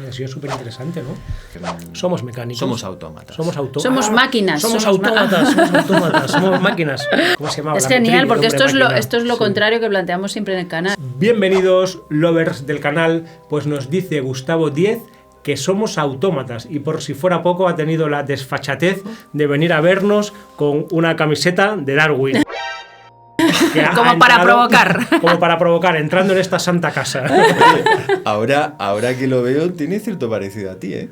Ha sido súper interesante, ¿no? Somos mecánicos. Somos autómatas. Somos máquinas. Somos autómatas, somos máquinas. ¿Cómo se llamaba? Es genial, porque esto es lo contrario que planteamos siempre en el canal. Bienvenidos, lovers del canal. Pues nos dice Gustavo 10 que somos autómatas, y por si fuera poco ha tenido la desfachatez de venir a vernos con una camiseta de Darwin. Como para provocar, entrando en esta santa casa. Ahora que lo veo, tiene cierto parecido a ti, ¿eh?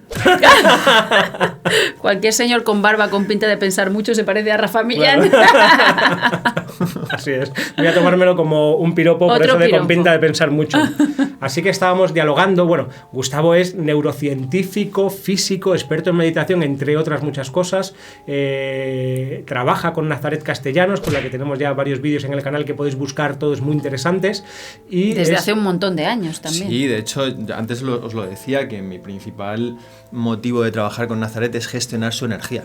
Cualquier señor con barba, con pinta de pensar mucho, se parece a Rafa Millán. Claro. Así es. Voy a tomármelo como un piropo, por eso de con pinta de pensar mucho. Así que estábamos dialogando. Bueno, Gustavo es neurocientífico, físico, experto en meditación, entre otras muchas cosas. Trabaja con Nazaret Castellanos, con la que tenemos ya varios vídeos en el canal que podéis buscar, todos muy interesantes. Y desde hace un montón de años también. Sí, de hecho, antes os lo decía, que mi principal motivo de trabajar con Nazaret es gestionar su energía.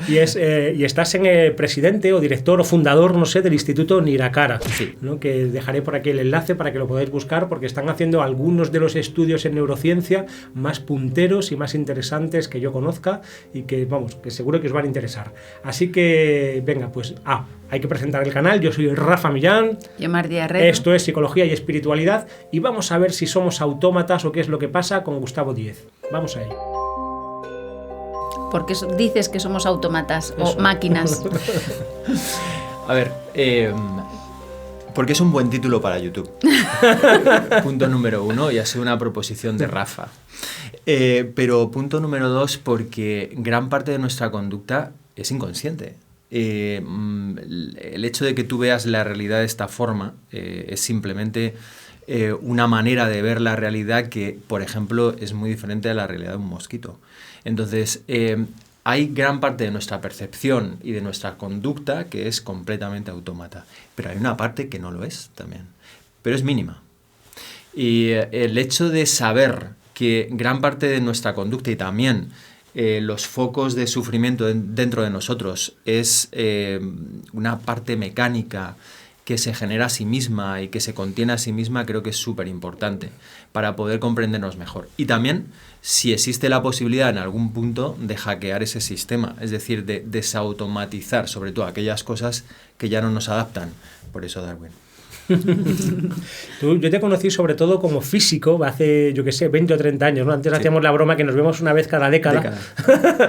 Y estás en presidente o director o fundador, no sé, del Instituto Nirakara, sí, ¿no? Que dejaré por aquí el enlace para que lo podáis buscar, porque están haciendo algunos de los estudios en neurociencia más punteros y más interesantes que yo conozca, y que, vamos, que seguro que os van a interesar. Así que, venga, pues, hay que presentar el canal. Yo soy Rafa Millán. Yo Mar Díaz Herrero. Esto es Psicología y Espiritualidad, y vamos a ver si somos autómatas o qué es lo que pasa con Gustavo 10. Vamos a ello. ¿Por qué dices que somos autómatas o máquinas? A ver, porque es un buen título para YouTube. Punto número 1, y ha sido una proposición de Rafa. Pero punto número 2, porque gran parte de nuestra conducta es inconsciente. El hecho de que tú veas la realidad de esta forma es simplemente una manera de ver la realidad que, por ejemplo, es muy diferente a la realidad de un mosquito. Entonces, hay gran parte de nuestra percepción y de nuestra conducta que es completamente autómata, pero hay una parte que no lo es también, pero es mínima. Y el hecho de saber que gran parte de nuestra conducta y también los focos de sufrimiento dentro de nosotros es una parte mecánica que se genera a sí misma y que se contiene a sí misma, creo que es súper importante para poder comprendernos mejor. Y también si existe la posibilidad en algún punto de hackear ese sistema, es decir, de desautomatizar sobre todo aquellas cosas que ya no nos adaptan. Por eso Darwin. Yo te conocí sobre todo como físico hace, yo qué sé, 20 o 30 años, ¿no? Antes hacíamos la broma que nos vemos una vez cada década.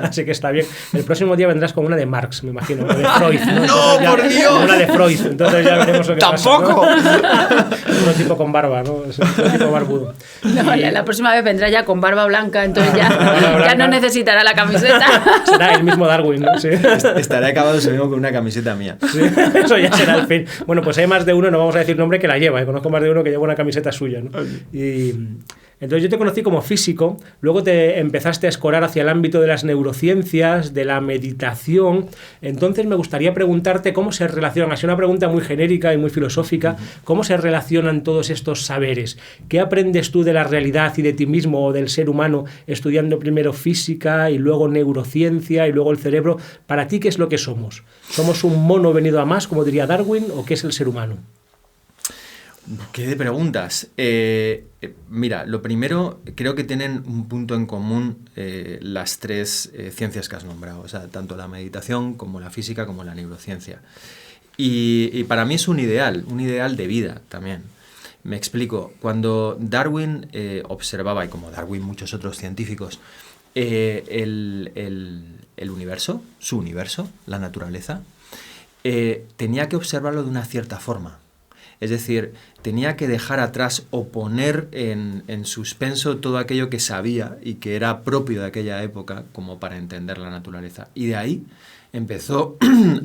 Así que está bien. El próximo día vendrás con una de Marx, me imagino, una de Freud, ¿no? ¡No, por Dios! Una de Freud, entonces ya veremos lo que ¡Tampoco! pasa, ¿no? Un tipo con barba, ¿no? Es un tipo barbudo. No, la próxima vez vendrá ya con barba blanca, entonces ya no necesitará la camiseta. Será el mismo Darwin, ¿no? Sí. Estaré acabado si vengo con una camiseta mía. Sí, eso ya será el fin. Bueno, pues hay más de uno, no vamos a decir nombre, que la lleva. Conozco más de uno que lleva una camiseta suya, ¿no? Y entonces yo te conocí como físico, luego te empezaste a escorar hacia el ámbito de las neurociencias, de la meditación. Entonces me gustaría preguntarte cómo se relacionan, así una pregunta muy genérica y muy filosófica, cómo se relacionan todos estos saberes. ¿Qué aprendes tú de la realidad y de ti mismo o del ser humano estudiando primero física y luego neurociencia y luego el cerebro? Para ti, ¿qué es lo que somos? ¿Somos un mono venido a más, como diría Darwin, o qué es el ser humano? ¿Qué de preguntas? Mira, lo primero, creo que tienen un punto en común las tres ciencias que has nombrado, o sea, tanto la meditación como la física como la neurociencia. Y para mí es un ideal de vida también. Me explico, cuando Darwin observaba, y como Darwin muchos otros científicos, el universo, su universo, la naturaleza, tenía que observarlo de una cierta forma. Es decir, tenía que dejar atrás o poner en suspenso todo aquello que sabía y que era propio de aquella época como para entender la naturaleza. Y de ahí empezó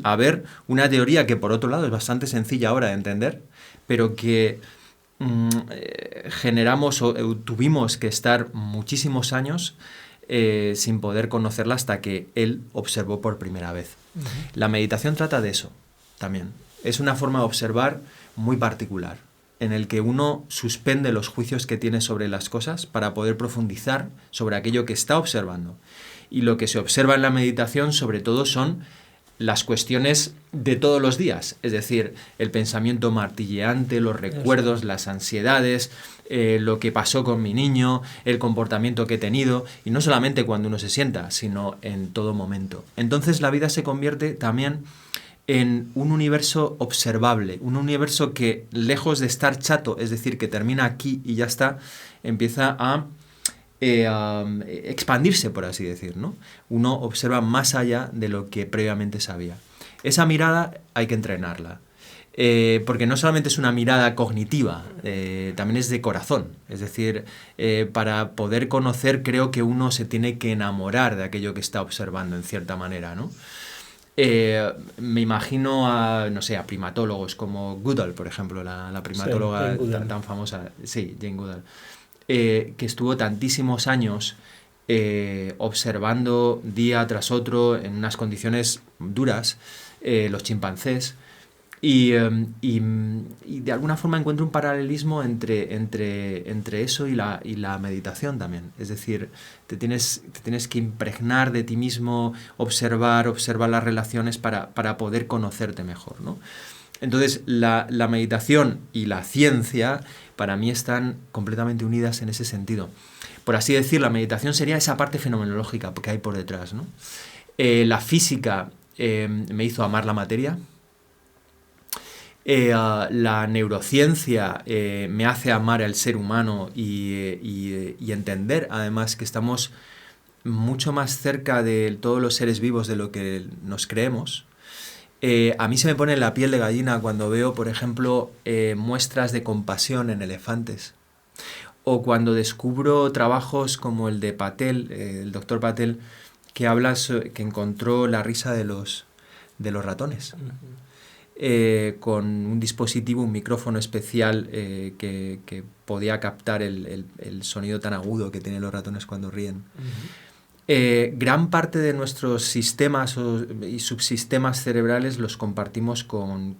a haber una teoría que por otro lado es bastante sencilla ahora de entender, pero que generamos o tuvimos que estar muchísimos años sin poder conocerla hasta que él observó por primera vez. Uh-huh. La meditación trata de eso también. Es una forma de observar muy particular, en el que uno suspende los juicios que tiene sobre las cosas para poder profundizar sobre aquello que está observando. Y lo que se observa en la meditación, sobre todo, son las cuestiones de todos los días, es decir, el pensamiento martilleante, los recuerdos, las ansiedades, lo que pasó con mi niño, el comportamiento que he tenido, y no solamente cuando uno se sienta, sino en todo momento. Entonces la vida se convierte también en un universo observable, un universo que, lejos de estar chato, es decir, que termina aquí y ya está, empieza a expandirse, por así decir, ¿no? Uno observa más allá de lo que previamente sabía. Esa mirada hay que entrenarla, porque no solamente es una mirada cognitiva, también es de corazón. Es decir, para poder conocer, creo que uno se tiene que enamorar de aquello que está observando, en cierta manera, ¿no? Me imagino a, no sé, a primatólogos como Goodall, por ejemplo, la primatóloga tan famosa, sí, Jane Goodall, que estuvo tantísimos años observando día tras otro en unas condiciones duras los chimpancés, y de alguna forma encuentro un paralelismo entre eso y la meditación también. Es decir, te tienes que impregnar de ti mismo, observar las relaciones para poder conocerte mejor, ¿no? Entonces, la meditación y la ciencia para mí están completamente unidas en ese sentido. Por así decir, la meditación sería esa parte fenomenológica que hay por detrás, ¿no? La física me hizo amar la materia. La neurociencia me hace amar al ser humano y entender además que estamos mucho más cerca de todos los seres vivos de lo que nos creemos. A mí se me pone la piel de gallina cuando veo, por ejemplo, muestras de compasión en elefantes, o cuando descubro trabajos como el de Patel, el doctor Patel, que que encontró la risa de los ratones. Con un dispositivo, un micrófono especial que podía captar el sonido tan agudo que tienen los ratones cuando ríen. Gran parte de nuestros sistemas y subsistemas cerebrales los compartimos con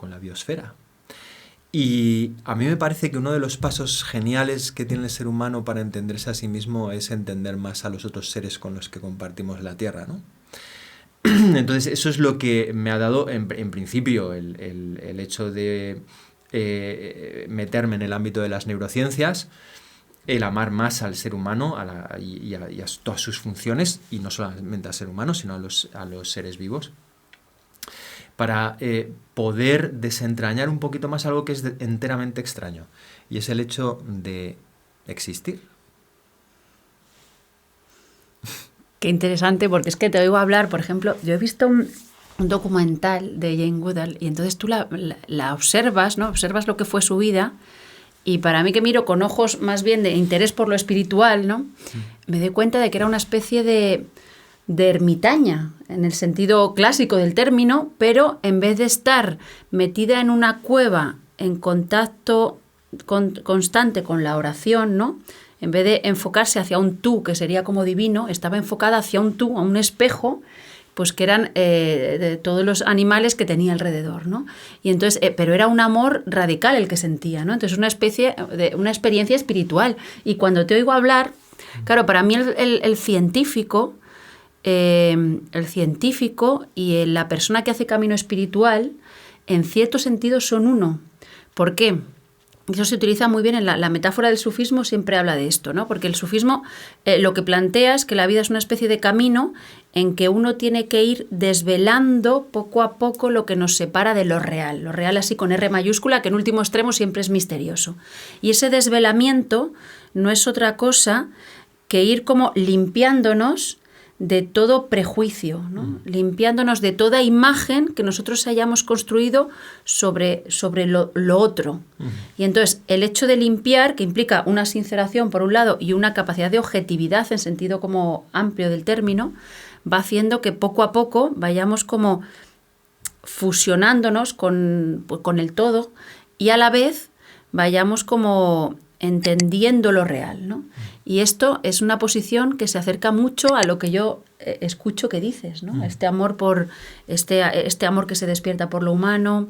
la biosfera. Y a mí me parece que uno de los pasos geniales que tiene el ser humano para entenderse a sí mismo es entender más a los otros seres con los que compartimos la Tierra, ¿no? Entonces eso es lo que me ha dado en principio el hecho de meterme en el ámbito de las neurociencias, el amar más al ser humano y a todas sus funciones, y no solamente al ser humano, sino a los seres vivos, para poder desentrañar un poquito más algo que es enteramente extraño, y es el hecho de existir. Qué interesante, porque es que te oigo hablar, por ejemplo, yo he visto un documental de Jane Goodall, y entonces tú la observas, ¿no? Observas lo que fue su vida, y para mí, que miro con ojos más bien de interés por lo espiritual, ¿no? Me doy cuenta de que era una especie de ermitaña, en el sentido clásico del término, pero en vez de estar metida en una cueva en contacto constante con la oración, ¿no? En vez de enfocarse hacia un tú, que sería como divino, estaba enfocada hacia un tú, a un espejo, pues que eran de todos los animales que tenía alrededor, ¿no? Y entonces, pero era un amor radical el que sentía, ¿no? Entonces una experiencia espiritual. Y cuando te oigo hablar, claro, para mí el científico y la persona que hace camino espiritual, en cierto sentido son uno. ¿Por qué? Eso se utiliza muy bien en la metáfora del sufismo, siempre habla de esto, ¿no? Porque el sufismo lo que plantea es que la vida es una especie de camino en que uno tiene que ir desvelando poco a poco lo que nos separa de lo real así con R mayúscula, que en último extremo siempre es misterioso. Y ese desvelamiento no es otra cosa que ir como limpiándonos de todo prejuicio, ¿no? Limpiándonos de toda imagen que nosotros hayamos construido sobre lo otro. Y entonces el hecho de limpiar, que implica una sinceración por un lado y una capacidad de objetividad en sentido como amplio del término, va haciendo que poco a poco vayamos como fusionándonos con el todo, y a la vez vayamos como entendiendo lo real, ¿no? Y esto es una posición que se acerca mucho a lo que yo escucho que dices, ¿no? Este amor por este amor que se despierta por lo humano,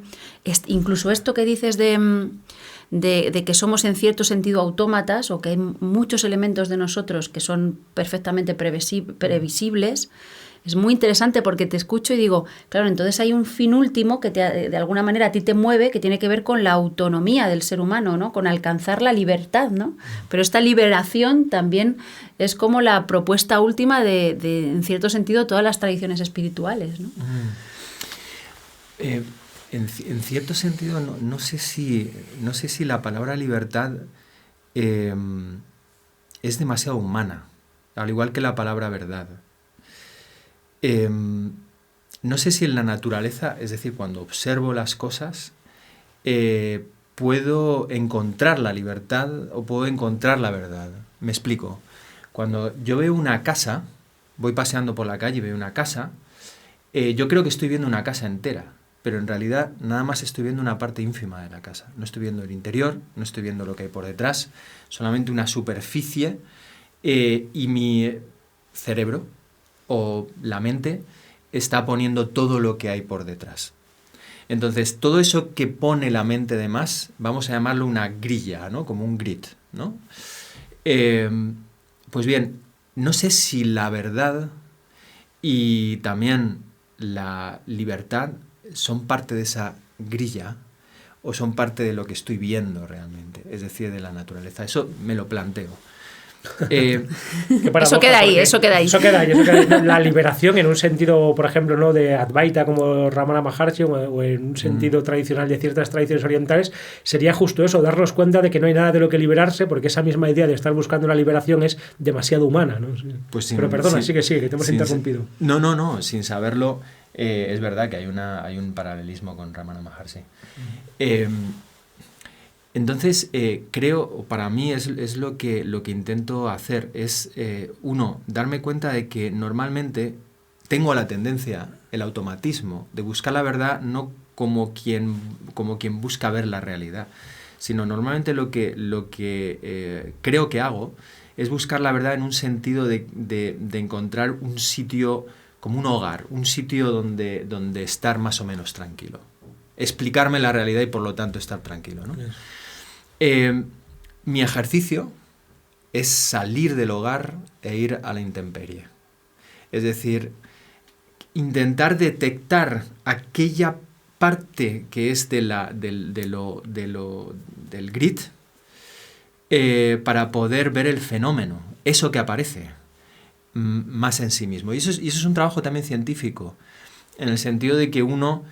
incluso esto que dices de que somos en cierto sentido autómatas, o que hay muchos elementos de nosotros que son perfectamente previsibles. es muy interesante porque te escucho y digo, claro, entonces hay un fin último que de alguna manera a ti te mueve, que tiene que ver con la autonomía del ser humano, ¿no? Con alcanzar la libertad, ¿no? Pero esta liberación también es como la propuesta última de en cierto sentido, todas las tradiciones espirituales, ¿no? En cierto sentido, no sé si la palabra libertad es demasiado humana, al igual que la palabra verdad. No sé si en la naturaleza, es decir, cuando observo las cosas, puedo encontrar la libertad o puedo encontrar la verdad. Me explico. Cuando yo veo una casa, voy paseando por la calle y veo una casa, yo creo que estoy viendo una casa entera, pero en realidad nada más estoy viendo una parte ínfima de la casa. No estoy viendo el interior, no estoy viendo lo que hay por detrás, solamente una superficie, y mi cerebro o la mente está poniendo todo lo que hay por detrás. Entonces, todo eso que pone la mente de más, vamos a llamarlo una grilla, ¿no? Como un grid, ¿no? Pues bien, no sé si la verdad y también la libertad son parte de esa grilla o son parte de lo que estoy viendo realmente, es decir, de la naturaleza. Eso me lo planteo. Eso queda ahí. La liberación en un sentido, por ejemplo, ¿no? de Advaita como Ramana Maharshi o en un sentido tradicional de ciertas tradiciones orientales, sería justo eso, darnos cuenta de que no hay nada de lo que liberarse, porque esa misma idea de estar buscando la liberación es demasiado humana, ¿no? Pues pero perdona, sigue, que te hemos interrumpido. No, sin saberlo, es verdad que hay un paralelismo con Ramana Maharshi. Entonces, creo, para mí es lo que intento hacer, es, uno, darme cuenta de que normalmente tengo la tendencia, el automatismo, de buscar la verdad no como quien busca ver la realidad, sino normalmente lo que creo que hago es buscar la verdad en un sentido de encontrar un sitio como un hogar, un sitio donde estar más o menos tranquilo. Explicarme la realidad y por lo tanto estar tranquilo, ¿no? Yes. Mi ejercicio es salir del hogar e ir a la intemperie. Es decir, intentar detectar aquella parte que es del grid para poder ver el fenómeno, eso que aparece más en sí mismo. Y eso es un trabajo también científico, en el sentido de que uno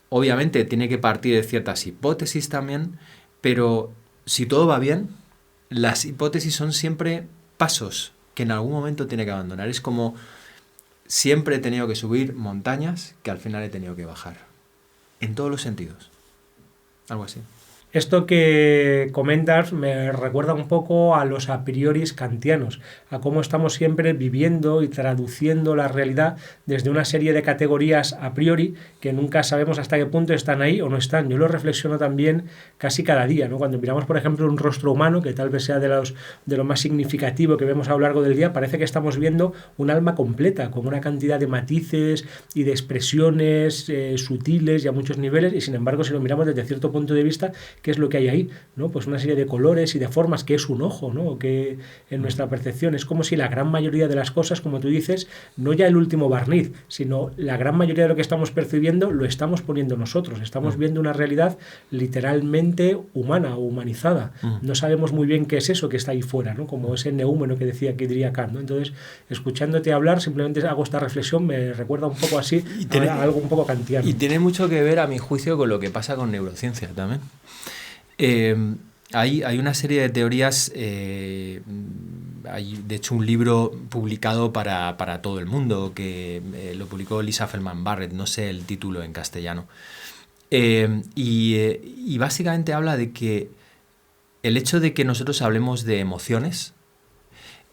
obviamente tiene que partir de ciertas hipótesis también, pero si todo va bien, las hipótesis son siempre pasos que en algún momento tiene que abandonar. Es como siempre he tenido que subir montañas que al final he tenido que bajar. En todos los sentidos. Algo así. Esto que comentas me recuerda un poco a los a prioris kantianos, a cómo estamos siempre viviendo y traduciendo la realidad desde una serie de categorías a priori que nunca sabemos hasta qué punto están ahí o no están. Yo lo reflexiono también casi cada día, ¿no? Cuando miramos, por ejemplo, un rostro humano, que tal vez sea de lo más significativo que vemos a lo largo del día, parece que estamos viendo un alma completa, con una cantidad de matices y de expresiones sutiles y a muchos niveles, y sin embargo, si lo miramos desde cierto punto de vista, ¿qué es lo que hay ahí? ¿No? Pues una serie de colores y de formas que es un ojo, ¿no? Que en nuestra percepción es como si la gran mayoría de las cosas, como tú dices, no ya el último barniz, sino la gran mayoría de lo que estamos percibiendo lo estamos poniendo nosotros. Estamos viendo una realidad literalmente humana o humanizada. No sabemos muy bien qué es eso que está ahí fuera, ¿no? Como ese neúmeno que diría Kant, ¿no? Entonces, escuchándote hablar, simplemente hago esta reflexión, me recuerda un poco así a algo un poco kantiano. Y tiene mucho que ver, a mi juicio, con lo que pasa con neurociencia también. Hay una serie de teorías, hay de hecho un libro publicado para todo el mundo que lo publicó Lisa Feldman Barrett, no sé el título en castellano, y básicamente habla de que el hecho de que nosotros hablemos de emociones,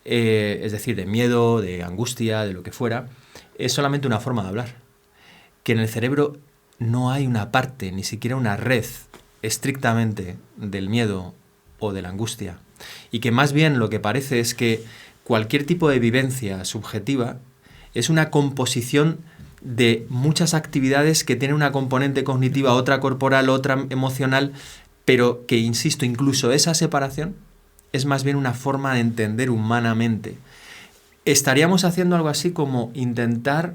es decir, de miedo, de angustia, de lo que fuera, es solamente una forma de hablar, que en el cerebro no hay una parte, ni siquiera una red estrictamente del miedo o de la angustia, y que más bien lo que parece es que cualquier tipo de vivencia subjetiva es una composición de muchas actividades que tienen una componente cognitiva, otra corporal, otra emocional, pero que, insisto, incluso esa separación es más bien una forma de entender humanamente. Estaríamos haciendo algo así como intentar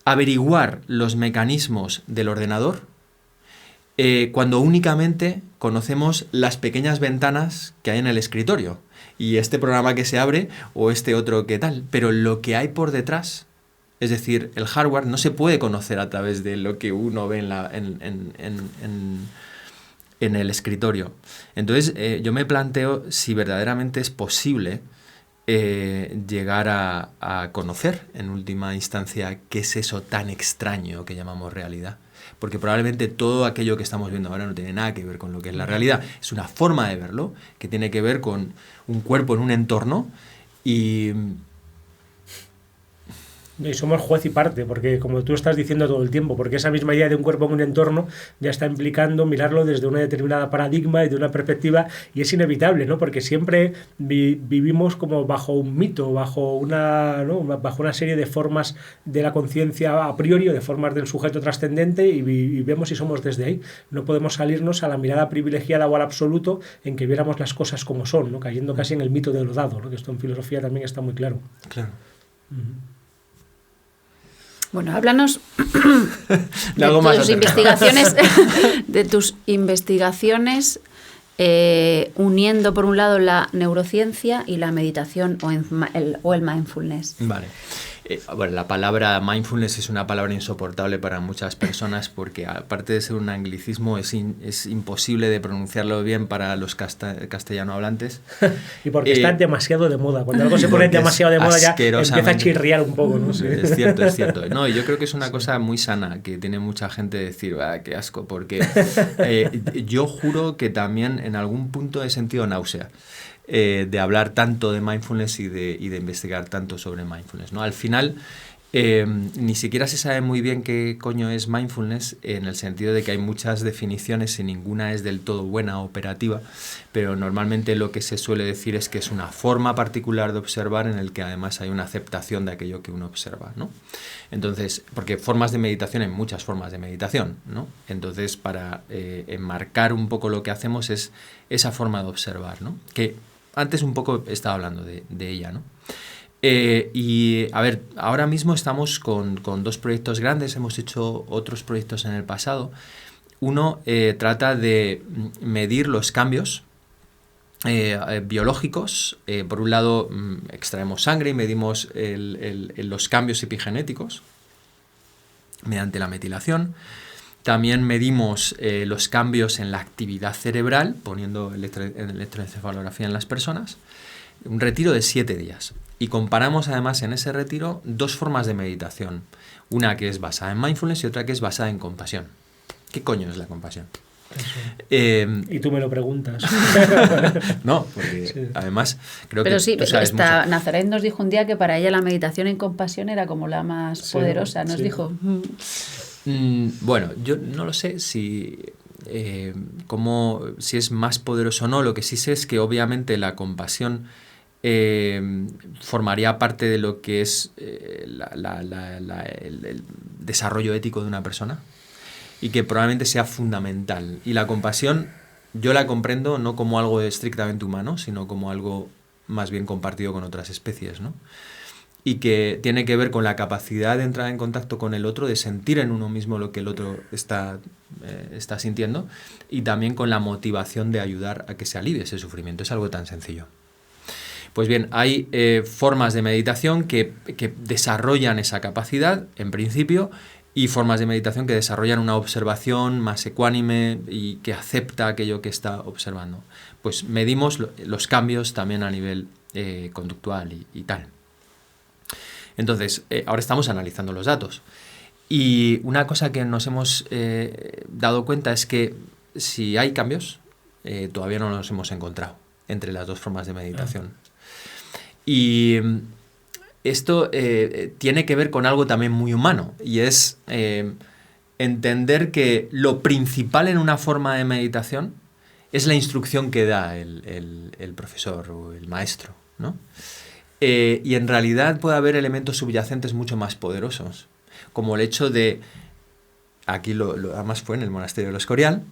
averiguar los mecanismos del ordenador cuando únicamente conocemos las pequeñas ventanas que hay en el escritorio y este programa que se abre o este otro que tal, pero lo que hay por detrás, es decir, el hardware no se puede conocer a través de lo que uno ve en el escritorio. Entonces yo me planteo si verdaderamente es posible llegar a conocer en última instancia qué es eso tan extraño que llamamos realidad. Porque probablemente todo aquello que estamos viendo ahora no tiene nada que ver con lo que es la realidad. Es una forma de verlo que tiene que ver con un cuerpo en un entorno y somos juez y parte, porque como tú estás diciendo todo el tiempo, porque esa misma idea de un cuerpo en un entorno ya está implicando mirarlo desde una determinada paradigma y de una perspectiva, y es inevitable, ¿no? Porque siempre vivimos como bajo un mito, bajo una serie de formas de la conciencia a priori, o de formas del sujeto trascendente, y vemos y somos desde ahí. No podemos salirnos a la mirada privilegiada o al absoluto en que viéramos las cosas como son, ¿no? Cayendo casi en el mito de lo dado, ¿no? Que esto en filosofía también está muy claro. Claro. Bueno, háblanos de tus investigaciones, uniendo por un lado la neurociencia y la meditación o el mindfulness. Vale. Bueno, la palabra mindfulness es una palabra insoportable para muchas personas porque aparte de ser un anglicismo es imposible de pronunciarlo bien para los castellano hablantes. Y porque está demasiado de moda. Cuando algo se pone demasiado de moda ya empieza a chirriar un poco, ¿no? Sí. Es cierto. No, yo creo que es una cosa muy sana que tiene mucha gente decir, qué asco, porque yo juro que también en algún punto he sentido náusea. De hablar tanto de mindfulness y de investigar tanto sobre mindfulness, ¿no? Al final, ni siquiera se sabe muy bien qué coño es mindfulness, en el sentido de que hay muchas definiciones y ninguna es del todo buena o operativa, pero normalmente lo que se suele decir es que es una forma particular de observar en el que además hay una aceptación de aquello que uno observa, ¿no? Entonces, porque formas de meditación, hay muchas formas de meditación, ¿no? Entonces, para enmarcar un poco lo que hacemos es esa forma de observar, ¿no? Que antes un poco estaba hablando de ella, ¿no? Y a ver, ahora mismo estamos con dos proyectos grandes, hemos hecho otros proyectos en el pasado. Uno trata de medir los cambios biológicos. Por un lado, extraemos sangre y medimos los cambios epigenéticos mediante la metilación. También medimos los cambios en la actividad cerebral, poniendo electroencefalografía en las personas. Un retiro de 7 días. Y comparamos además en ese retiro dos formas de meditación. Una que es basada en mindfulness y otra que es basada en compasión. ¿Qué coño es la compasión? Y tú me lo preguntas. No, porque sí. Además creo pero que sí, tú sabes mucho. Nazaret nos dijo un día que para ella la meditación en compasión era como la más poderosa. Nos dijo... Bueno, yo no lo sé si es más poderoso o no. Lo que sí sé es que obviamente la compasión formaría parte de lo que es el desarrollo ético de una persona y que probablemente sea fundamental. Y la compasión yo la comprendo no como algo estrictamente humano, sino como algo más bien compartido con otras especies, ¿no? Y que tiene que ver con la capacidad de entrar en contacto con el otro, de sentir en uno mismo lo que el otro está sintiendo, y también con la motivación de ayudar a que se alivie ese sufrimiento. Es algo tan sencillo. Pues bien, hay formas de meditación que desarrollan esa capacidad, en principio, y formas de meditación que desarrollan una observación más ecuánime y que acepta aquello que está observando. Pues medimos los cambios también a nivel conductual y tal. Entonces, ahora estamos analizando los datos. Y una cosa que nos hemos dado cuenta es que si hay cambios, todavía no los hemos encontrado entre las dos formas de meditación. Y esto tiene que ver con algo también muy humano, y es entender que lo principal en una forma de meditación es la instrucción que da el profesor o el maestro, ¿no? Y en realidad puede haber elementos subyacentes mucho más poderosos, como el hecho de, aquí además fue en el monasterio del Escorial,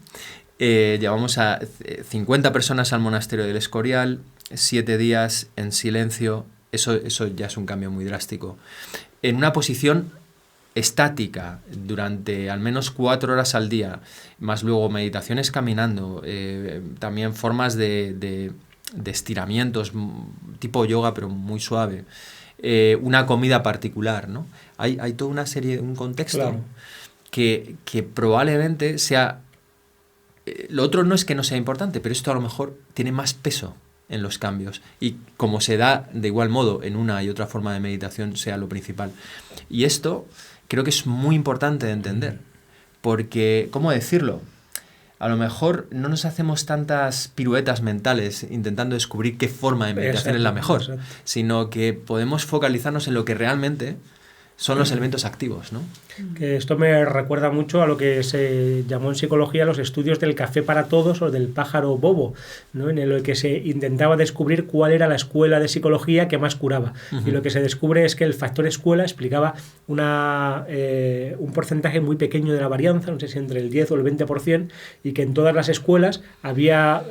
llevamos a 50 personas al monasterio del Escorial, 7 días en silencio, eso ya es un cambio muy drástico, en una posición estática durante al menos 4 horas al día, más luego meditaciones caminando, también formas de estiramientos tipo yoga pero muy suave, una comida particular, ¿no? Hay toda una serie, un contexto, claro, que probablemente sea... lo otro no es que no sea importante, pero esto a lo mejor tiene más peso en los cambios, y como se da de igual modo en una y otra forma de meditación, sea lo principal. Y esto creo que es muy importante de entender, porque, ¿cómo decirlo? A lo mejor no nos hacemos tantas piruetas mentales intentando descubrir qué forma de meditación es la mejor, sino que podemos focalizarnos en lo que realmente son los elementos activos, ¿no? Que esto me recuerda mucho a lo que se llamó en psicología los estudios del café para todos o del pájaro bobo, ¿no? En el que se intentaba descubrir cuál era la escuela de psicología que más curaba. Y lo que se descubre es que el factor escuela explicaba un porcentaje muy pequeño de la varianza, no sé si entre el 10 o el 20%, y que en todas las escuelas había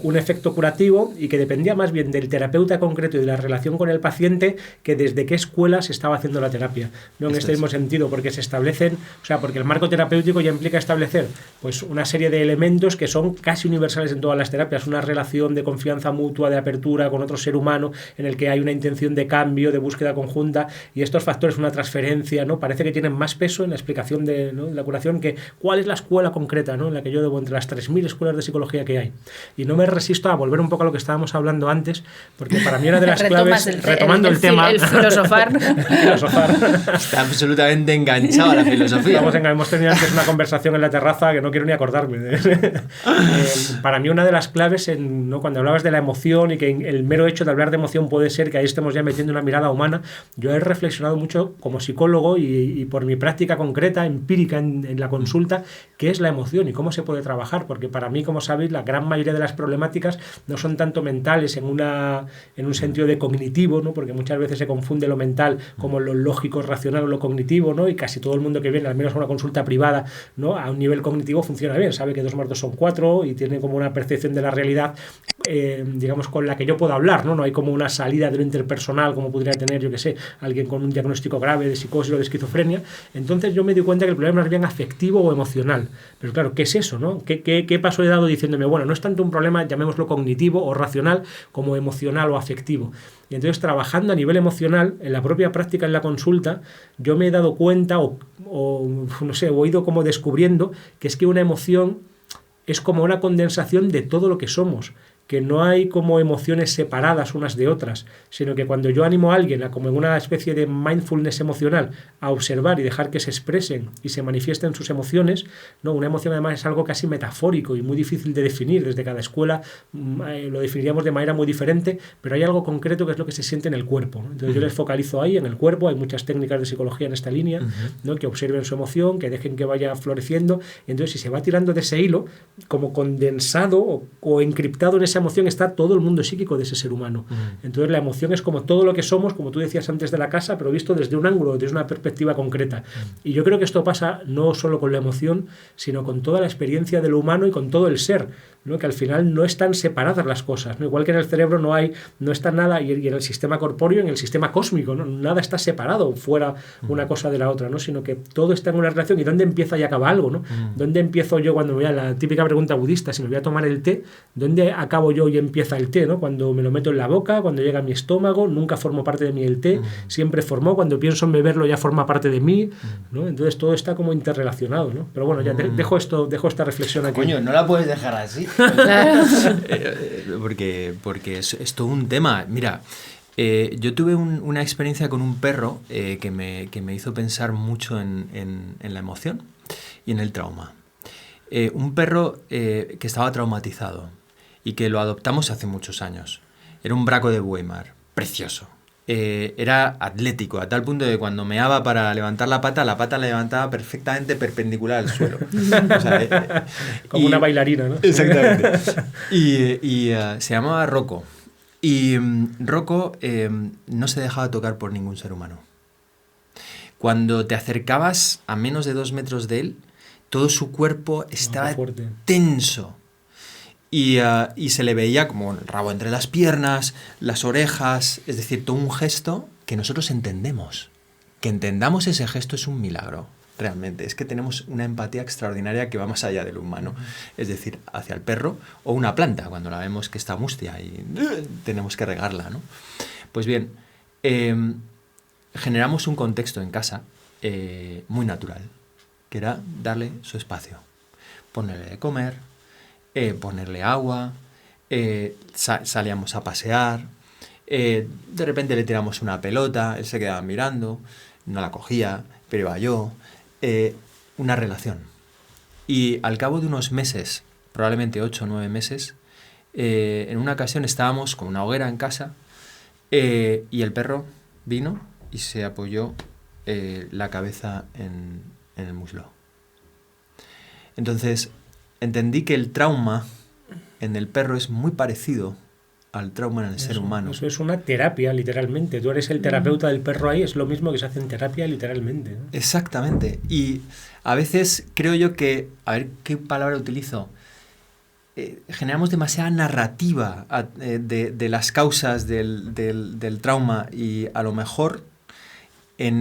un efecto curativo y que dependía más bien del terapeuta concreto y de la relación con el paciente que desde qué escuela se estaba haciendo la terapia. No en este mismo sentido, porque se establecen, o sea, porque el marco terapéutico ya implica establecer pues una serie de elementos que son casi universales en todas las terapias, una relación de confianza mutua, de apertura con otro ser humano, en el que hay una intención de cambio, de búsqueda conjunta, y estos factores, una transferencia, ¿no? Parece que tienen más peso en la explicación de, ¿no?, de la curación que cuál es la escuela concreta, ¿no?, en la que yo debo, entre las 3.000 escuelas de psicología que hay. Y no me resisto a volver un poco a lo que estábamos hablando antes, porque para mí una de las claves, retomando el tema... El filosofar. Está absolutamente enganchado a la filosofía. Hemos tenido antes una conversación en la terraza que no quiero ni acordarme. Para mí una de las claves, ¿no?, cuando hablabas de la emoción y que el mero hecho de hablar de emoción puede ser que ahí estemos ya metiendo una mirada humana, yo he reflexionado mucho como psicólogo y por mi práctica concreta, empírica en la consulta, qué es la emoción y cómo se puede trabajar, porque para mí, como sabéis, la gran mayoría de las problemáticas no son tanto mentales en un sentido de cognitivo, ¿no?, porque muchas veces se confunde lo mental como lo lógico, racional o lo cognitivo, ¿no?, y casi todo el mundo que viene, al menos a una consulta privada, ¿no?, a un nivel cognitivo funciona bien, sabe que 2 más 2 son 4 y tiene como una percepción de la realidad, digamos, con la que yo puedo hablar, ¿no? No hay como una salida de lo interpersonal como podría tener, yo que sé, alguien con un diagnóstico grave de psicosis o de esquizofrenia. Entonces yo me di cuenta que el problema es bien afectivo o emocional. Pero claro, ¿qué es eso, no? ¿Qué paso he dado diciéndome, bueno, no es tanto un problema, llamémoslo cognitivo o racional, como emocional o afectivo? Y entonces, trabajando a nivel emocional, en la propia práctica, en la consulta, yo me he dado cuenta o no sé, o he ido como descubriendo que es que una emoción es como una condensación de todo lo que somos, que no hay como emociones separadas unas de otras, sino que cuando yo animo a alguien a, como en una especie de mindfulness emocional, a observar y dejar que se expresen y se manifiesten sus emociones, ¿no? Una emoción además es algo casi metafórico y muy difícil de definir, desde cada escuela lo definiríamos de manera muy diferente, pero hay algo concreto que es lo que se siente en el cuerpo, ¿no? Entonces yo les focalizo ahí en el cuerpo, hay muchas técnicas de psicología en esta línea, ¿no?, que observen su emoción, que dejen que vaya floreciendo, y entonces si se va tirando de ese hilo, como condensado o encriptado en esa emoción está todo el mundo psíquico de ese ser humano. Entonces la emoción es como todo lo que somos, como tú decías antes de la casa, pero visto desde un ángulo, desde una perspectiva concreta. Y yo creo que esto pasa no solo con la emoción, sino con toda la experiencia de lo humano y con todo el ser, ¿no?, que al final no están separadas las cosas, ¿no? Igual que en el cerebro no está nada, y en el sistema corpóreo, en el sistema cósmico, ¿no?, nada está separado fuera una cosa de la otra, ¿no?, sino que todo está en una relación. ¿Y dónde empieza y acaba algo, ¿no? ¿Dónde empiezo yo cuando me voy a la típica pregunta budista, si me voy a tomar el té, dónde acabo yo y empieza el té, ¿no? Cuando me lo meto en la boca, cuando llega a mi estómago, nunca formó parte de mí el té, siempre formó, cuando pienso en beberlo ya forma parte de mí, ¿no? Entonces todo está como interrelacionado, ¿no? Pero bueno, ya dejo esta reflexión aquí. Coño, no la puedes dejar así. porque es todo un tema. Mira, yo tuve una experiencia con un perro que me hizo pensar mucho en la emoción y en el trauma. Un perro que estaba traumatizado y que lo adoptamos hace muchos años. Era un braco de Weimar, precioso. Era atlético, a tal punto de que cuando meaba para levantar la pata la levantaba perfectamente perpendicular al suelo. O sea, como una bailarina, ¿no? Exactamente. Y se llamaba Rocco. Y Rocco no se dejaba tocar por ningún ser humano. Cuando te acercabas a menos de 2 metros de él, todo su cuerpo estaba tenso. Y se le veía como el rabo entre las piernas, las orejas, es decir, todo un gesto que nosotros entendemos. Que entendamos ese gesto es un milagro, realmente. Es que tenemos una empatía extraordinaria que va más allá del humano. Es decir, hacia el perro o una planta, cuando la vemos que está mustia y tenemos que regarla, ¿no? Pues bien, generamos un contexto en casa muy natural, que era darle su espacio. Ponerle de comer, ponerle agua, salíamos a pasear, de repente le tiramos una pelota, él se quedaba mirando, no la cogía, pero iba yo. Una relación. Y al cabo de unos meses, probablemente 8 o 9 meses, en una ocasión estábamos con una hoguera en casa y el perro vino y se apoyó la cabeza en el muslo. Entonces, entendí que el trauma en el perro es muy parecido al trauma en el ser humano. Eso es una terapia, literalmente. Tú eres el terapeuta del perro ahí, es lo mismo que se hace en terapia, literalmente, ¿no? Exactamente. Y a veces creo yo que, a ver qué palabra utilizo, generamos demasiada narrativa de las causas del trauma y a lo mejor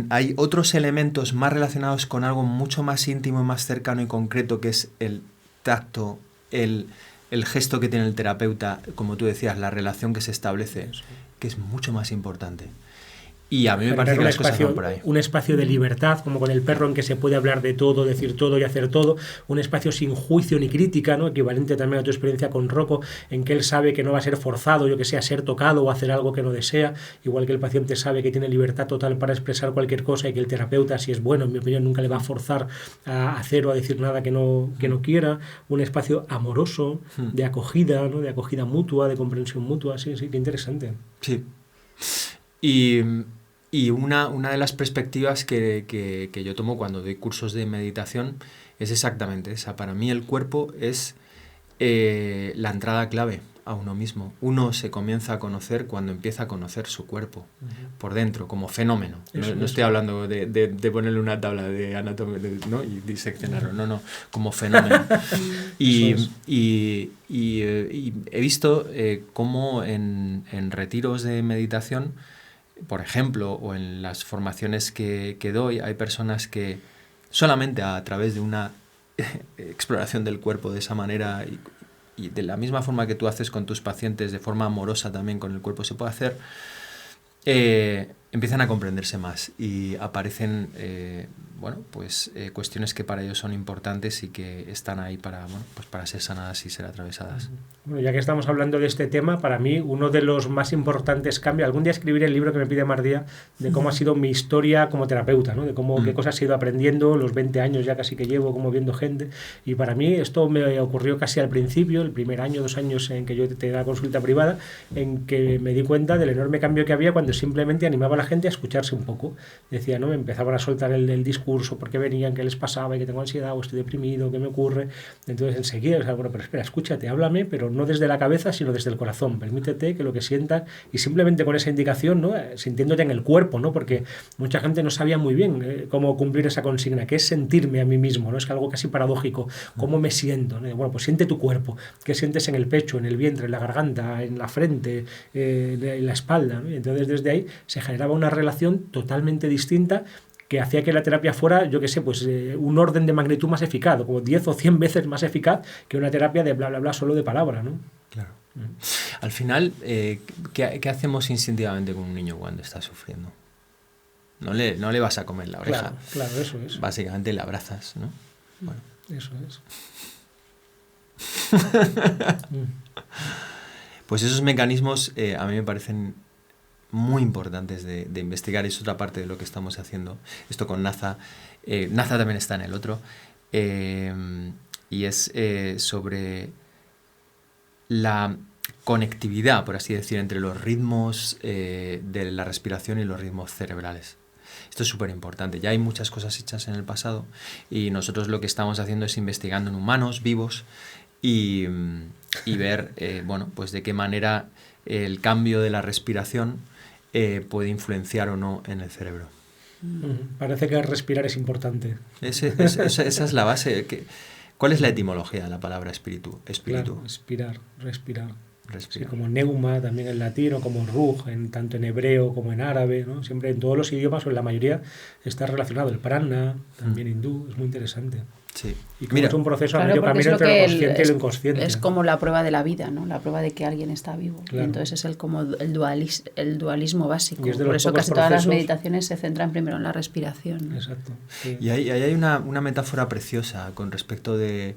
hay otros elementos más relacionados con algo mucho más íntimo y más cercano y concreto, que es el tacto, el gesto que tiene el terapeuta, como tú decías, la relación que se establece, que es mucho más importante. Y a mí me parece que las cosas van por ahí. Un espacio de libertad, como con el perro, en que se puede hablar de todo, decir todo y hacer todo. Un espacio sin juicio ni crítica, ¿no? Equivalente también a tu experiencia con Rocco, en que él sabe que no va a ser forzado, yo que sé, a ser tocado o a hacer algo que no desea. Igual que el paciente sabe que tiene libertad total para expresar cualquier cosa y que el terapeuta, si es bueno, en mi opinión, nunca le va a forzar a hacer o a decir nada que no quiera. Un espacio amoroso, de acogida, ¿no? De acogida mutua, de comprensión mutua. Sí, qué interesante. Sí. Y una de las perspectivas que yo tomo cuando doy cursos de meditación es exactamente esa. Para mí el cuerpo es la entrada clave a uno mismo. Uno se comienza a conocer cuando empieza a conocer su cuerpo por dentro, como fenómeno. No estoy hablando de ponerle una tabla de anatomía, ¿no? Y diseccionarlo. No, como fenómeno. Y he visto cómo en retiros de meditación, por ejemplo, o en las formaciones que doy, hay personas que solamente a través de una exploración del cuerpo de esa manera y de la misma forma que tú haces con tus pacientes, de forma amorosa también con el cuerpo se puede hacer, empiezan a comprenderse más y aparecen cuestiones que para ellos son importantes y que están ahí para ser sanadas y ser atravesadas. Bueno, ya que estamos hablando de este tema, para mí uno de los más importantes cambios, algún día escribiré el libro que me pide Mardía, de cómo ha sido mi historia como terapeuta, ¿no? De cómo qué cosas he ido aprendiendo, los 20 años ya casi que llevo como viendo gente, y para mí esto me ocurrió casi al principio, el primer año, 2 años en que yo te daba consulta privada, en que me di cuenta del enorme cambio que había cuando simplemente animaba a la gente a escucharse un poco. Decía, ¿no? Me empezaban a soltar el discurso, por qué venían, qué les pasaba, y que tengo ansiedad, o estoy deprimido, qué me ocurre. Entonces enseguida, bueno, pero espera, escúchate, háblame, pero no desde la cabeza, sino desde el corazón. Permítete que lo que sientas, y simplemente con esa indicación, ¿no? Sintiéndote en el cuerpo, ¿no? Porque mucha gente no sabía muy bien cómo cumplir esa consigna, que es sentirme a mí mismo, ¿no? Es algo casi paradójico. ¿Cómo me siento? ¿No? Bueno, pues siente tu cuerpo. ¿Qué sientes en el pecho, en el vientre, en la garganta, en la frente, en la espalda, ¿no? Y entonces desde ahí se generaba una relación totalmente distinta que hacía que la terapia fuera, yo qué sé, pues un orden de magnitud más eficaz, como 10 o 100 veces más eficaz que una terapia de bla, bla, bla, solo de palabra, ¿no? Claro. Al final, ¿qué hacemos instintivamente con un niño cuando está sufriendo? No le vas a comer la oreja. Claro, eso es. Básicamente le abrazas, ¿no? Bueno. Eso es. Pues esos mecanismos a mí me parecen muy importantes de investigar, y es otra parte de lo que estamos haciendo. Esto con Naza. Naza también está en el otro. Y es sobre la conectividad, por así decir, entre los ritmos de la respiración y los ritmos cerebrales. Esto es súper importante. Ya hay muchas cosas hechas en el pasado y nosotros lo que estamos haciendo es investigando en humanos vivos y ver pues de qué manera el cambio de la respiración puede influenciar o no en el cerebro. Parece que respirar es importante. Esa es la base. ¿Cuál es la etimología de la palabra espíritu? Claro, respirar. Respira. Sí, como neuma también en latín, o como ruj, tanto en hebreo como en árabe, ¿no? Siempre en todos los idiomas, o en la mayoría, está relacionado. El prana, también hindú, es muy interesante. Sí. Y como es un proceso a medio porque camino entre lo consciente y lo inconsciente. Es como la prueba de la vida, ¿no? La prueba de que alguien está vivo. Claro. Y entonces es como el dualismo básico. Y es de Por los eso pocos casi todas las procesos- meditaciones se centran primero en la respiración, ¿no? Exacto. Sí. Y ahí hay una metáfora preciosa con respecto de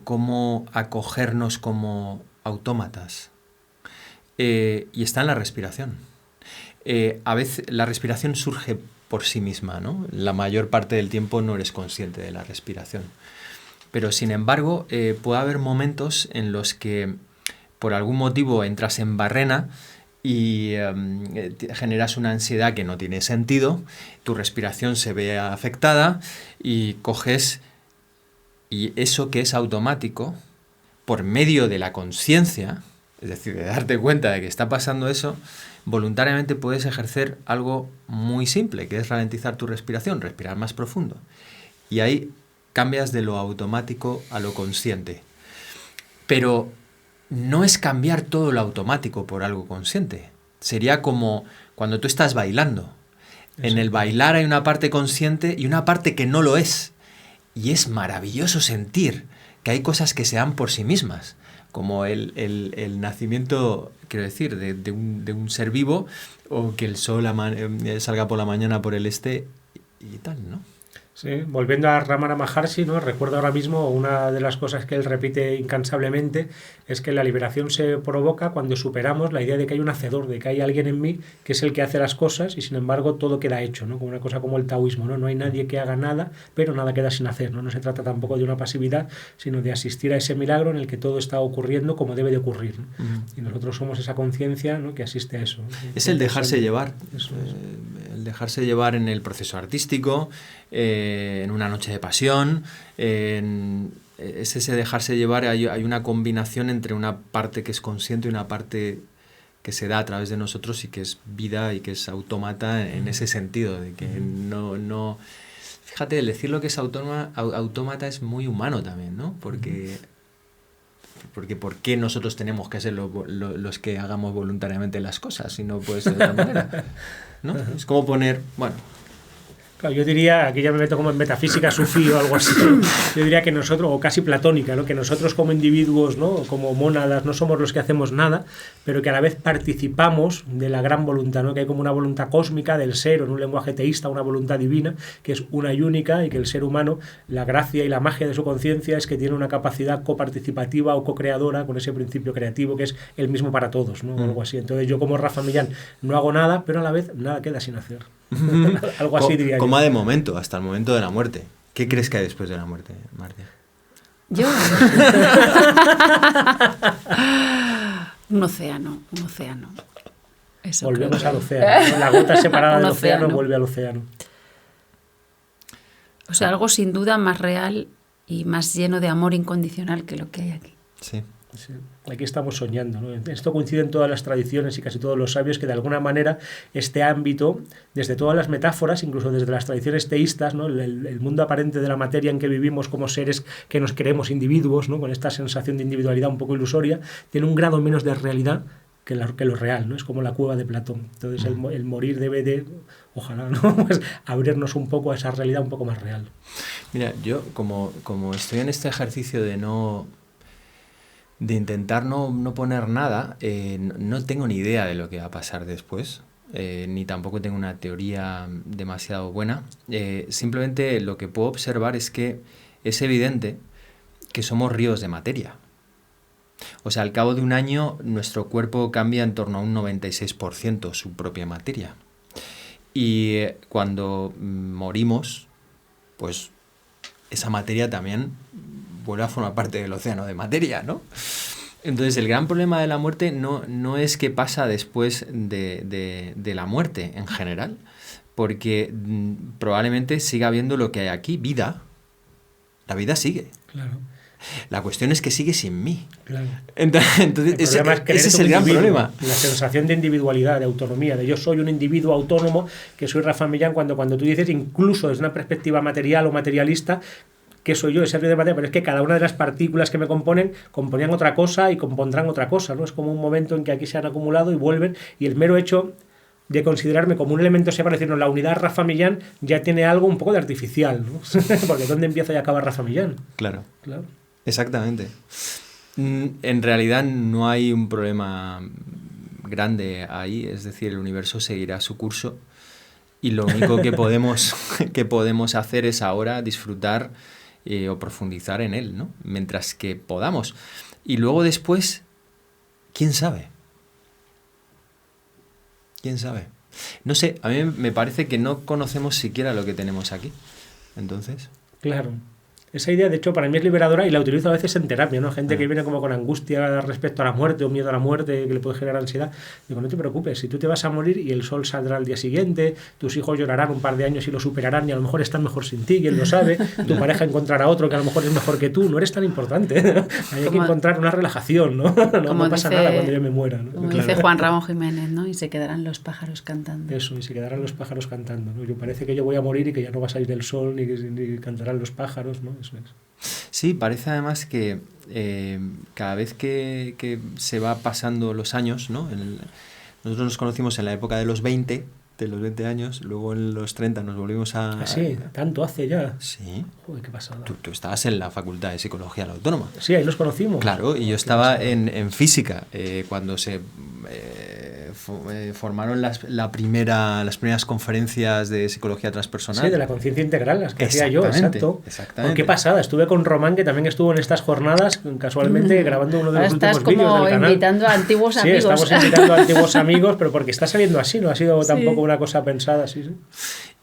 cómo acogernos como autómatas. Y está en la respiración. A veces la respiración surge por sí misma, ¿no? La mayor parte del tiempo no eres consciente de la respiración. Pero sin embargo, puede haber momentos en los que por algún motivo entras en barrena y generas una ansiedad que no tiene sentido, tu respiración se ve afectada y coges, y eso que es automático, por medio de la conciencia, es decir, de darte cuenta de que está pasando eso, voluntariamente puedes ejercer algo muy simple, que es ralentizar tu respiración, respirar más profundo. Y ahí cambias de lo automático a lo consciente. Pero no es cambiar todo lo automático por algo consciente. Sería como cuando tú estás bailando. En el bailar hay una parte consciente y una parte que no lo es. Y es maravilloso sentir que hay cosas que se dan por sí mismas, como el nacimiento, quiero decir, de un ser vivo, o que el sol salga por la mañana por el este y tal, ¿no? Sí, volviendo a Ramana Maharshi, ¿no? Recuerdo ahora mismo una de las cosas que él repite incansablemente es que la liberación se provoca cuando superamos la idea de que hay un hacedor, de que hay alguien en mí que es el que hace las cosas y sin embargo todo queda hecho, ¿no? Como una cosa como el taoísmo, ¿no? No hay nadie que haga nada, pero nada queda sin hacer, ¿no? No se trata tampoco de una pasividad, sino de asistir a ese milagro en el que todo está ocurriendo como debe de ocurrir, ¿no? Y nosotros somos esa conciencia, ¿no? Que asiste a eso, ¿no? Es el dejarse llevar. Eso es. El dejarse llevar en el proceso artístico, en una noche de pasión, es ese dejarse llevar. Hay una combinación entre una parte que es consciente y una parte que se da a través de nosotros y que es vida y que es autómata en ese sentido, de que no... Fíjate, el decir lo que es autómata es muy humano también, ¿no? Porque ¿por qué nosotros tenemos que ser los que hagamos voluntariamente las cosas si no puede ser de otra manera? ¿No? Es como poner, bueno... Claro, yo diría, aquí ya me meto como en metafísica sufí o algo así, yo diría que nosotros, o casi platónica, ¿no? Que nosotros como individuos, ¿no? Como mónadas, no somos los que hacemos nada, pero que a la vez participamos de la gran voluntad, ¿no? Que hay como una voluntad cósmica del ser, o en un lenguaje teísta, una voluntad divina, que es una y única, y que el ser humano, la gracia y la magia de su conciencia es que tiene una capacidad coparticipativa o co-creadora con ese principio creativo que es el mismo para todos, ¿no? O algo así. Entonces yo como Rafa Millán no hago nada, pero a la vez nada queda sin hacer. Algo así diría yo. Coma de momento, hasta el momento de la muerte. ¿Qué crees que hay después de la muerte, Marcia? Yo. Un océano. Eso volvemos creo. al océano, ¿no? La gota separada Un del océano océano. vuelve al océano. O sea, algo sin duda más real y más lleno de amor incondicional que lo que hay aquí. Sí. Sí, aquí estamos soñando, ¿no? Esto coincide en todas las tradiciones y casi todos los sabios que de alguna manera este ámbito, desde todas las metáforas, incluso desde las tradiciones teístas, ¿no? El mundo aparente de la materia en que vivimos como seres que nos creemos individuos, ¿no? Con esta sensación de individualidad un poco ilusoria, tiene un grado menos de realidad que lo real, ¿no? Es como la cueva de Platón. Entonces el morir debe de, ojalá, ¿no? Pues abrirnos un poco a esa realidad un poco más real. Mira, yo como estoy en este ejercicio de intentar no poner nada, no tengo ni idea de lo que va a pasar después, ni tampoco tengo una teoría demasiado buena. Simplemente lo que puedo observar es que es evidente que somos ríos de materia. O sea, al cabo de un año nuestro cuerpo cambia en torno a un 96% su propia materia. Y cuando morimos, pues esa materia también vuelve a formar parte del océano de materia, ¿no? Entonces el gran problema de la muerte no es qué pasa después de la muerte en general, porque probablemente siga habiendo lo que hay aquí, vida. La vida sigue. Claro. La cuestión es que sigue sin mí. Claro. Entonces ese es el gran problema. La sensación de individualidad, de autonomía, de yo soy un individuo autónomo, que soy Rafa Millán, cuando tú dices, incluso desde una perspectiva material o materialista, qué soy yo, ese río de materia, pero es que cada una de las partículas que me componen componían otra cosa y compondrán otra cosa, ¿no? Es como un momento en que aquí se han acumulado y vuelven, y el mero hecho de considerarme como un elemento separado, decir, no, la unidad Rafa Millán ya tiene algo un poco de artificial, ¿no? Porque ¿dónde empieza y acaba Rafa Millán? Claro. Exactamente. En realidad no hay un problema grande ahí, es decir, el universo seguirá su curso y lo único que podemos hacer es ahora disfrutar o profundizar en él, ¿no? Mientras que podamos. Y luego después, ¿quién sabe? ¿Quién sabe? No sé, a mí me parece que no conocemos siquiera lo que tenemos aquí. Entonces... Claro. Esa idea, de hecho, para mí es liberadora y la utilizo a veces en terapia, ¿no? Gente que viene como con angustia respecto a la muerte o miedo a la muerte que le puede generar ansiedad. Digo, no te preocupes, si tú te vas a morir y el sol saldrá al día siguiente, tus hijos llorarán un par de años y lo superarán y a lo mejor están mejor sin ti, quien lo sabe, tu pareja encontrará otro que a lo mejor es mejor que tú, no eres tan importante. Hay que encontrar una relajación, ¿no? No pasa nada cuando yo me muera, ¿no? Como dice Juan Ramón Jiménez, ¿no? Y se quedarán los pájaros cantando. Eso, y se quedarán los pájaros cantando, ¿no? Yo parece que yo voy a morir y que ya no va a salir el sol ni cantarán los pájaros, ¿no? Eso es. Sí, parece además que cada vez que se va pasando los años, ¿no? Nosotros nos conocimos en la época de los 20 años, luego en los 30 nos volvimos a... ¿Ah, sí? ¿Tanto hace ya? Sí. Joder, qué pasada. Tú estabas en la Facultad de Psicología de la Autónoma. Sí, ahí nos conocimos. Claro, y yo estaba en física, cuando se formaron las primeras conferencias de psicología transpersonal. Sí, de la conciencia integral, las que hacía yo, exacto. Exactamente. Oh, qué pasada, estuve con Román, que también estuvo en estas jornadas, casualmente grabando uno de los últimos vídeos del canal. Estás invitando a antiguos amigos. Sí, estamos invitando a antiguos amigos, pero porque está saliendo así, no ha sido tampoco una cosa pensada, sí.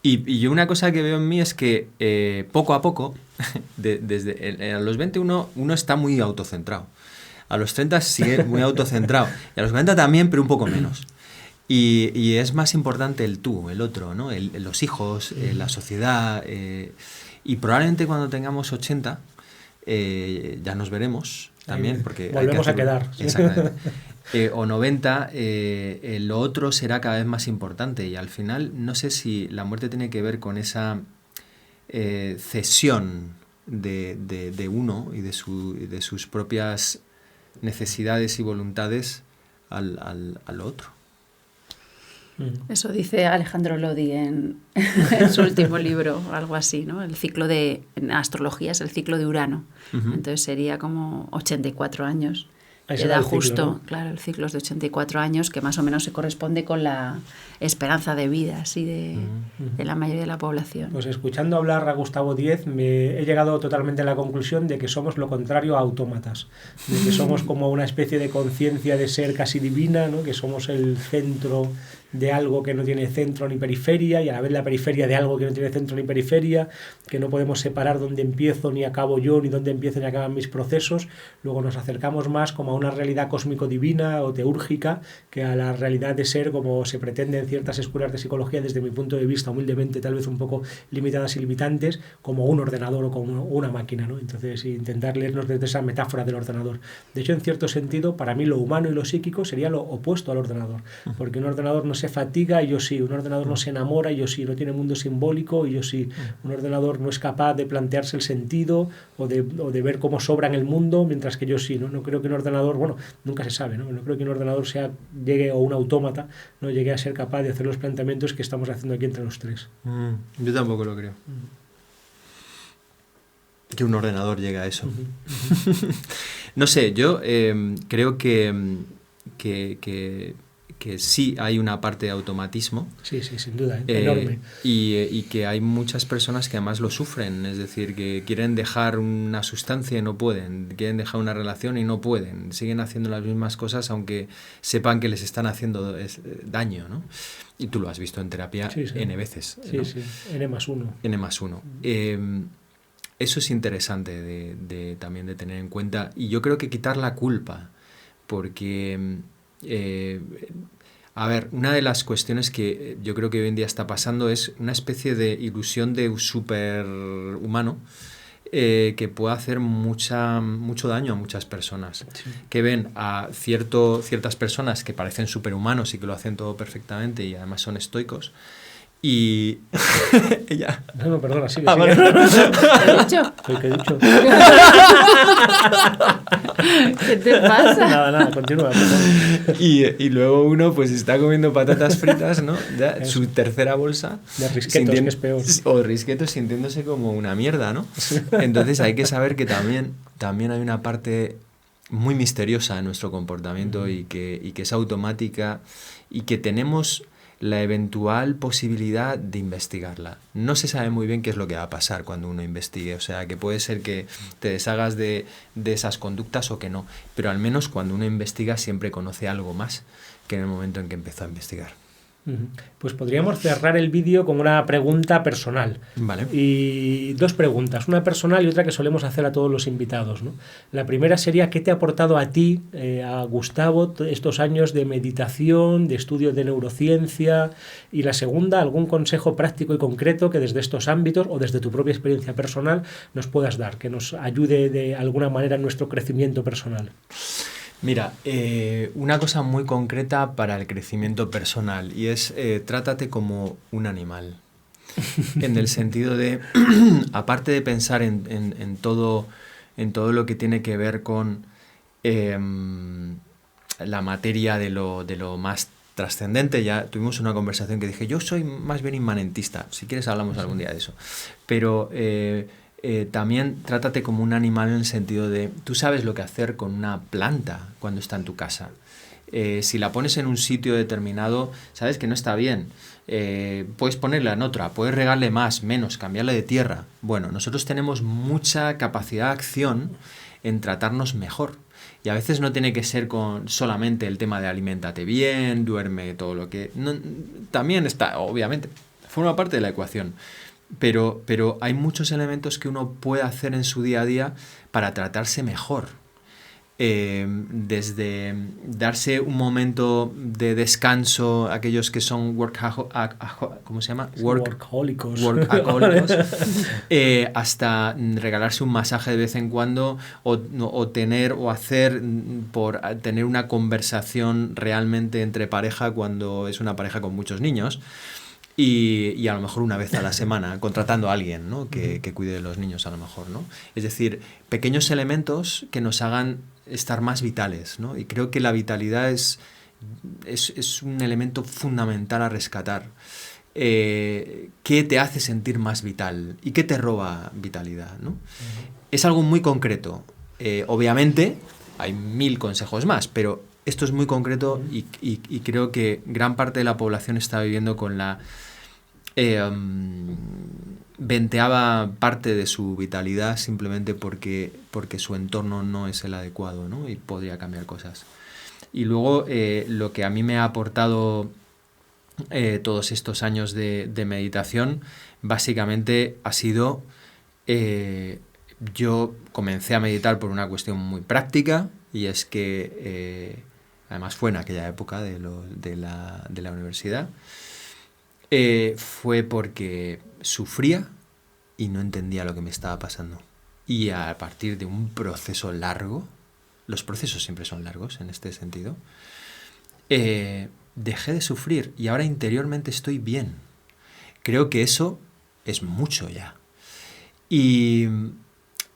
Y yo una cosa que veo en mí es que poco a poco, desde a los 20 uno está muy autocentrado. A los 30 sigue muy autocentrado. Y a los 40 también, pero un poco menos. Y es más importante el tú, el otro, ¿no? Los hijos, la sociedad. Y probablemente cuando tengamos 80, ya nos veremos también. Porque volvemos a quedar. Exactamente. O 90, lo otro será cada vez más importante. Y al final, no sé si la muerte tiene que ver con esa cesión de uno y de sus propias necesidades y voluntades al otro. Eso dice Alejandro Lodi en su último libro, algo así, ¿no? En astrología es el ciclo de Urano. Entonces sería como 84 años. Queda justo, ¿no? Claro, el ciclo es de 84 años, que más o menos se corresponde con la esperanza de vida, así de la mayoría de la población. Pues escuchando hablar a Gustavo Díez, he llegado totalmente a la conclusión de que somos lo contrario a autómatas, de que somos como una especie de conciencia de ser casi divina, ¿no? Que somos el centro de algo que no tiene centro ni periferia y a la vez la periferia de algo que no tiene centro ni periferia, que no podemos separar dónde empiezo ni acabo yo ni dónde empiezan y acaban mis procesos. Luego nos acercamos más como a una realidad cósmico-divina o teúrgica que a la realidad de ser como se pretende en ciertas escuelas de psicología, desde mi punto de vista, humildemente, tal vez un poco limitadas y limitantes, como un ordenador o como una máquina, ¿no? Entonces, intentar leernos desde esa metáfora del ordenador. De hecho, en cierto sentido, para mí lo humano y lo psíquico sería lo opuesto al ordenador, porque un ordenador no se fatiga y yo sí, un ordenador no se enamora y yo sí, no tiene mundo simbólico y yo sí, un ordenador no es capaz de plantearse el sentido o de ver cómo sobra en el mundo, mientras que yo sí, ¿no? No creo que un ordenador, bueno, nunca se sabe, ¿no? No creo que un ordenador llegue, o un autómata, no llegue a ser capaz de hacer los planteamientos que estamos haciendo aquí entre los tres. Yo tampoco lo creo. Que un ordenador llegue a eso. No sé, yo creo que sí hay una parte de automatismo. Sí, sin duda, enorme. Y que hay muchas personas que además lo sufren, es decir, que quieren dejar una sustancia y no pueden, quieren dejar una relación y no pueden, siguen haciendo las mismas cosas aunque sepan que les están haciendo daño, ¿no? Y tú lo has visto en terapia N veces, ¿no? Sí, N+1. N+1. Eso es interesante también de tener en cuenta, y yo creo que quitar la culpa, porque... a ver, una de las cuestiones que yo creo que hoy en día está pasando es una especie de ilusión de superhumano que puede hacer mucho daño a muchas personas, que ven a ciertas personas que parecen superhumanos y que lo hacen todo perfectamente y además son estoicos, Y ella... No, perdona, sigue. Vale. ¿Qué he dicho? ¿Qué he dicho? ¿Qué te pasa? Nada, continúa. Y luego uno pues está comiendo patatas fritas, ¿no? Ya, su tercera bolsa. De risquetos, que es peor. O risquetos sintiéndose como una mierda, ¿no? Entonces hay que saber que también hay una parte muy misteriosa en nuestro comportamiento y que es automática y que tenemos la eventual posibilidad de investigarla. No se sabe muy bien qué es lo que va a pasar cuando uno investigue, o sea, que puede ser que te deshagas de esas conductas o que no, pero al menos cuando uno investiga siempre conoce algo más que en el momento en que empezó a investigar. Pues podríamos cerrar el vídeo con una pregunta personal. Vale. Y dos preguntas, una personal y otra que solemos hacer a todos los invitados, ¿no? La primera sería, ¿qué te ha aportado a ti, a Gustavo, estos años de meditación, de estudio de neurociencia? Y la segunda, algún consejo práctico y concreto que desde estos ámbitos o desde tu propia experiencia personal nos puedas dar, que nos ayude de alguna manera en nuestro crecimiento personal. Mira, una cosa muy concreta para el crecimiento personal y es trátate como un animal. En el sentido de, aparte de pensar en todo lo que tiene que ver con la materia de lo más trascendente, ya tuvimos una conversación que dije, yo soy más bien inmanentista, si quieres hablamos algún día de eso, pero... también trátate como un animal en el sentido de tú sabes lo que hacer con una planta cuando está en tu casa. Si la pones en un sitio determinado, sabes que no está bien. Puedes ponerla en otra, puedes regarle más, menos, cambiarle de tierra. Bueno, nosotros tenemos mucha capacidad de acción en tratarnos mejor. Y a veces no tiene que ser con solamente el tema de aliméntate bien, duerme, todo lo que... No, también está, obviamente, forma parte de la ecuación. Pero hay muchos elementos que uno puede hacer en su día a día para tratarse mejor. Desde darse un momento de descanso, aquellos que son ¿cómo se llama? Workahólicos. Hasta regalarse un masaje de vez en cuando o tener o hacer por tener una conversación realmente entre pareja cuando es una pareja con muchos niños. Y a lo mejor una vez a la semana, contratando a alguien, ¿no? que cuide de los niños a lo mejor, ¿no? Es decir, pequeños elementos que nos hagan estar más vitales, ¿no? Y creo que la vitalidad es un elemento fundamental a rescatar. ¿Qué te hace sentir más vital? ¿Y qué te roba vitalidad, ¿no? Es algo muy concreto. Obviamente, hay 1000 consejos más, pero esto es muy concreto y creo que gran parte de la población está viviendo con la venteaba parte de su vitalidad simplemente porque su entorno no es el adecuado, ¿no? Y podría cambiar cosas. Y luego lo que a mí me ha aportado todos estos años de meditación básicamente ha sido yo comencé a meditar por una cuestión muy práctica y es que además fue en aquella época de la universidad, fue porque sufría y no entendía lo que me estaba pasando. Y a partir de un proceso largo, los procesos siempre son largos en este sentido, dejé de sufrir y ahora interiormente estoy bien. Creo que eso es mucho ya. Y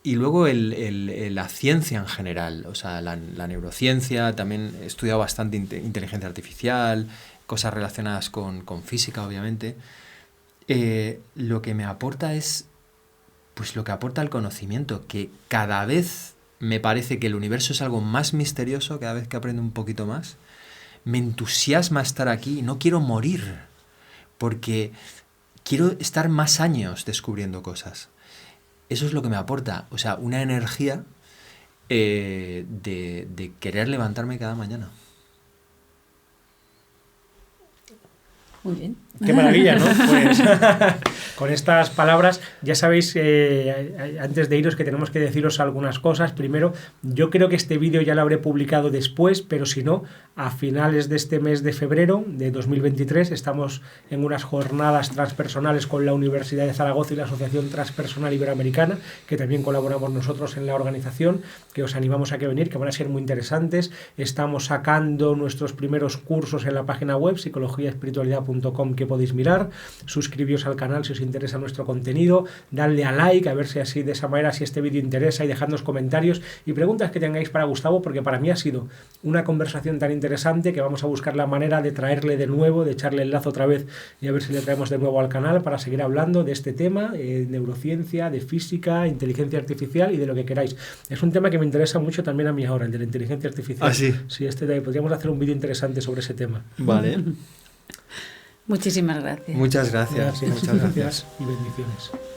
luego la ciencia en general, o sea, la neurociencia, también he estudiado bastante inteligencia artificial, cosas relacionadas con física, obviamente. Lo que me aporta es pues lo que aporta el conocimiento, que cada vez me parece que el universo es algo más misterioso, cada vez que aprendo un poquito más. Me entusiasma estar aquí y no quiero morir, porque quiero estar más años descubriendo cosas. Eso es lo que me aporta, o sea, una energía de querer levantarme cada mañana. Muy bien. Qué maravilla, ¿no? Pues con estas palabras, ya sabéis, antes de iros, que tenemos que deciros algunas cosas. Primero, yo creo que este vídeo ya lo habré publicado después, pero si no, a finales de este mes de febrero de 2023 estamos en unas jornadas transpersonales con la Universidad de Zaragoza y la Asociación Transpersonal Iberoamericana, que también colaboramos nosotros en la organización, que os animamos a que venir, que van a ser muy interesantes. Estamos sacando nuestros primeros cursos en la página web psicologiaespiritualidad.com, que podéis mirar. Suscribíos al canal si os interesa nuestro contenido, dadle a like, a ver si así de esa manera, si este vídeo interesa, y dejadnos comentarios y preguntas que tengáis para Gustavo, porque para mí ha sido una conversación tan interesante que vamos a buscar la manera de traerle de nuevo, de echarle el lazo otra vez y a ver si le traemos de nuevo al canal para seguir hablando de este tema, neurociencia, de física, inteligencia artificial y de lo que queráis. Es un tema que me interesa mucho también a mí ahora, el de la inteligencia artificial. ¿Ah, sí? Sí, podríamos hacer un vídeo interesante sobre ese tema. Vale. Muchísimas gracias. Muchas gracias. Muchas gracias y bendiciones.